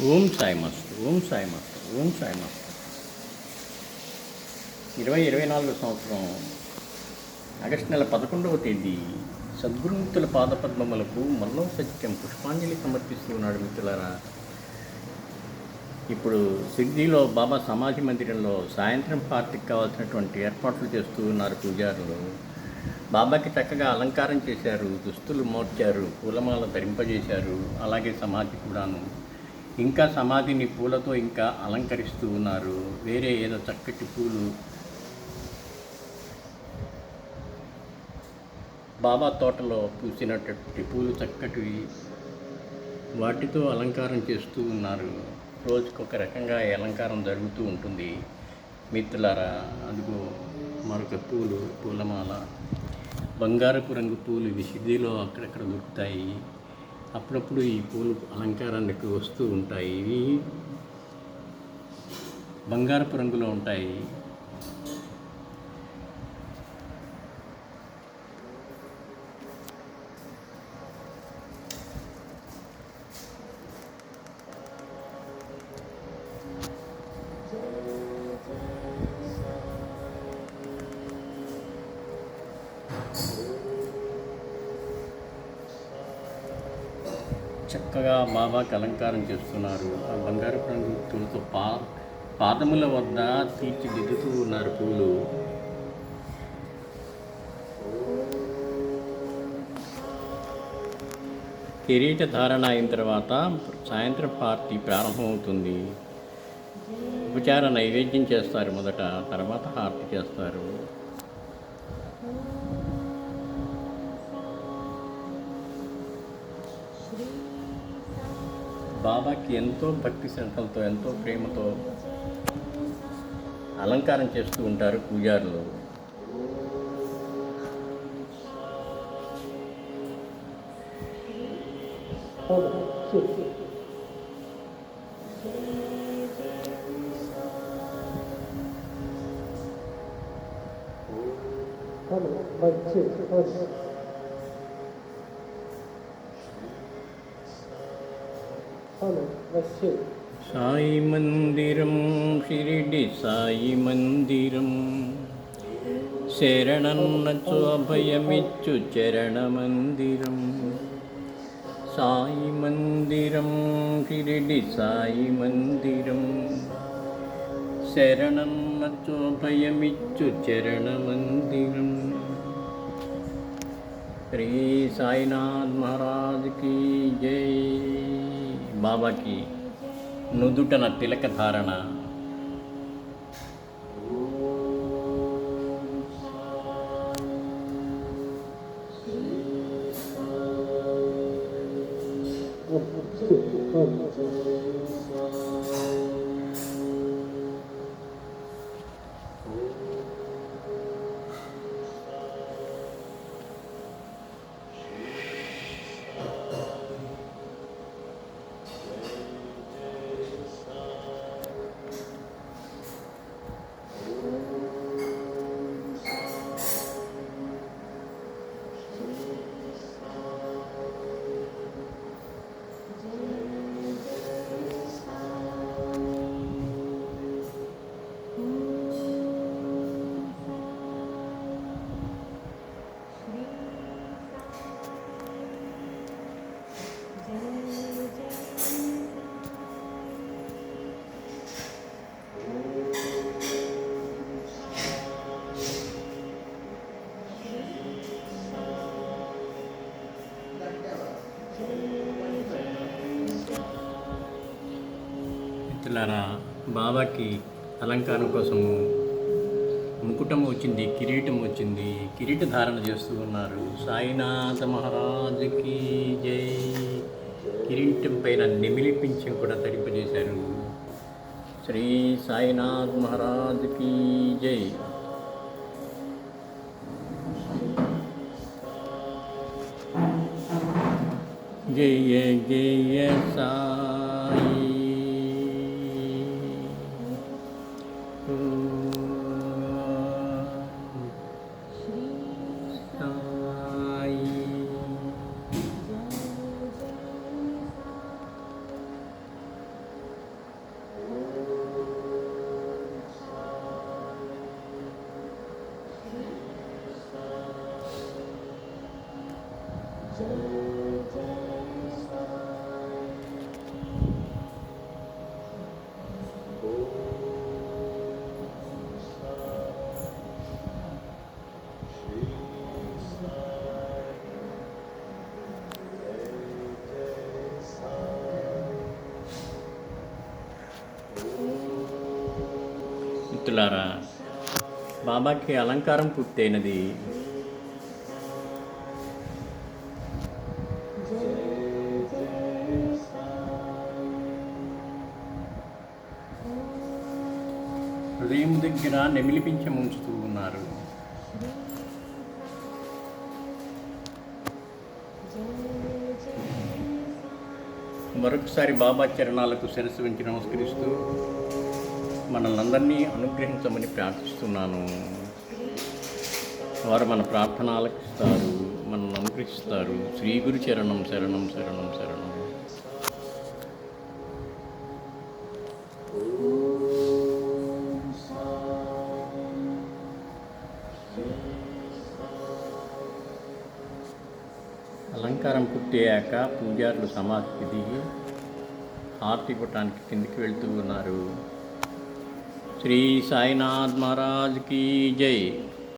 Om Sai master, Om Sai master, Om Sai master. 2024 సంవత్సరం August నెల 11వ తేదీ సద్గురుమూర్తుల పాదపద్మములకు మన్నో సత్యం పుష్పాంజలి సమర్పిస్తూ ఉన్నాడు మిత్రులారా. ఇప్పుడు సిడ్నీలో బాబా సమాధి మందిరంలో సాయంత్రం పార్టీకి కావాల్సినటువంటి ఏర్పాట్లు చేస్తూ ఉన్నారు పూజారులు. బాబాకి చక్కగా అలంకారం చేశారు, దుస్తులు మోర్చారు, పూలమాల ధరింపజేశారు. అలాగే సమాధి కూడాను, ఇంకా సమాధిని పూలతో ఇంకా అలంకరిస్తూ ఉన్నారు. వేరే ఏదో చక్కటి పూలు బాబా తోటలో పూసినటువంటి పూలు చక్కటివి, వాటితో అలంకారం చేస్తూ ఉన్నారు. రోజుకొక రకంగా ఈ అలంకారం జరుగుతూ ఉంటుంది మిత్రులారా. అదిగో మరొక పూలమాల, బంగారపు రంగు పూలు ఇవి సిద్ధిలో అక్కడక్కడ దొరుకుతాయి. అప్పుడప్పుడు ఈ పూలు అలంకారానికి వస్తూ ఉంటాయి. ఇవి బంగారపు రంగులో ఉంటాయి. చక్కగా బాబాకి అలంకారం చేస్తున్నారు. ఆ బంగారపు రంగు పూలతో పాదముల వద్ద తీర్చిదిద్దుతూ ఉన్నారు పూలు. కిరీట ధారణ అయిన తర్వాత సాయంత్రం పార్టీ ప్రారంభమవుతుంది. ఉపచార నైవేద్యం చేస్తారు మొదట, తర్వాత హారతి చేస్తారు. బాబాకి ఎంతో భక్తి శ్రద్ధలతో, ఎంతో ప్రేమతో అలంకారం చేస్తూ ఉంటారు పూజారులు. సాయి మందిరం, షిరిడి సాయి మందిరం, శరణన్నచు అభయమిచ్చు చరణ మందిరం. సాయి మందిరం, షిరిడి సాయి మందిరం, శరణన్నచు అభయమిచ్చు చరణ మందిరం. శ్రీ సాయినాథ్ మహారాజ్కి జై. బాబాకి నుదుటన తిలక ధారణ. మిత్రులారా, బాబాకి అలంకారం కోసము ముకుటం వచ్చింది, కిరీటం వచ్చింది. కిరీట ధారణ చేస్తూ ఉన్నారు. సాయినాథ మహారాజుకి జై. కిరీటం పైన నెమిలి పింఛం కూడా ధరింపజేశారు. శ్రీ సాయినాథ్ మహారాజుకి జై. జయ జయ సాయి. మిత్రులారా, బాబాకి అలంకారం పూర్తయినది. హృదయం దగ్గర నెమిలిపించముంచుతూ ఉన్నారు. మరొకసారి బాబా చరణాలకు శిరస్సు వంచి నమస్కరిస్తూ మనల్ని అందరినీ అనుగ్రహించమని ప్రార్థిస్తున్నాను. వారు మన ప్రార్థన ఆలకిస్తారు, మనల్ని అనుగ్రహిస్తారు. శ్రీ గురు చరణం శరణం శరణం శరణం. అలంకారం పూర్తయ్యాక పూజారులు సమాధికి దిగి హారతి ఇవ్వటానికి కిందికి వెళ్తూ ఉన్నారు. శ్రీ సాయినాథ్ మహారాజ్ కీ జై.